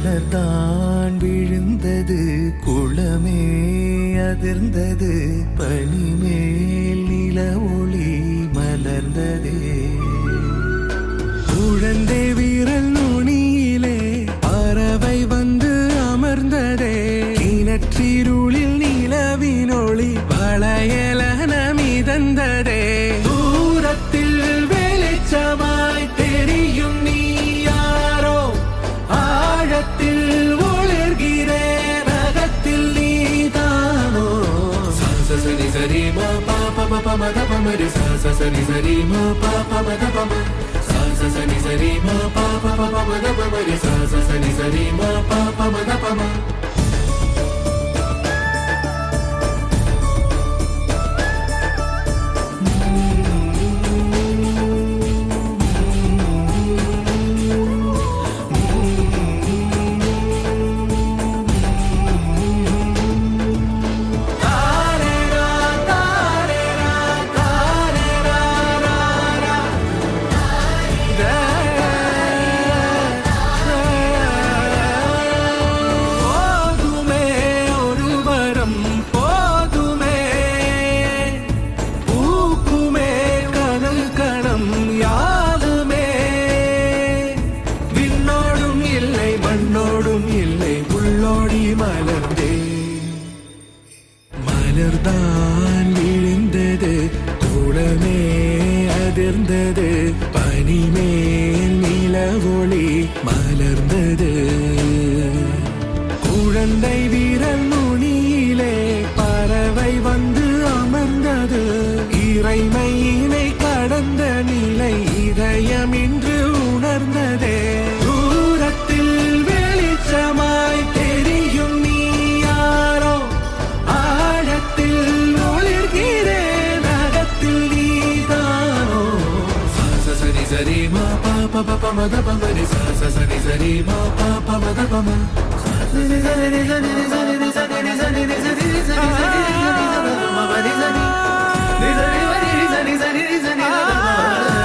மலர்தான் விழுந்தது குளமே அதிர்ந்தது பனிமேல் நில ஒளி மலர்ந்ததே குழந்தை வீரல் நுனியிலே பறவை வந்து அமர்ந்ததே கிணற்றிருளில் நிலவினொளி வளையலன மிதந்ததே தூரத்தில் வெளிச்சமாய் தெரியும் நீ யாரோ ஆழத்தில் ஒளிர்கிறேன் அகத்தில் நீதானோ சரி சரி மா பாப மப மத பமரி சரி சரி மா பாப மத பம சரி சரி மா பாப மப மத பமரி சரி சரி மா பாப மத பம மலர்தான் விழுந்தது குளமே அதிர்ந்தது பனிமேல் நில ஒளி மலர்ந்தது குழந்தை வீரல் நுனியிலே பறவை வந்து அமர்ந்தது இறைமையினை கடந்த நிலை இதயம் இன்று உணர்ந்ததே தூரத்தில் வெளிச்சமாய் தெரியும் நீ யாரோ ஆழத்தில் ஒளிர்கிறேன் அகத்தில் நீதானோ சரி சரி மா பாப பப மத பமரி சரி சரி மா பாப மத பம சரி சரி சரி சரி சரி சரி சரி சரி சரி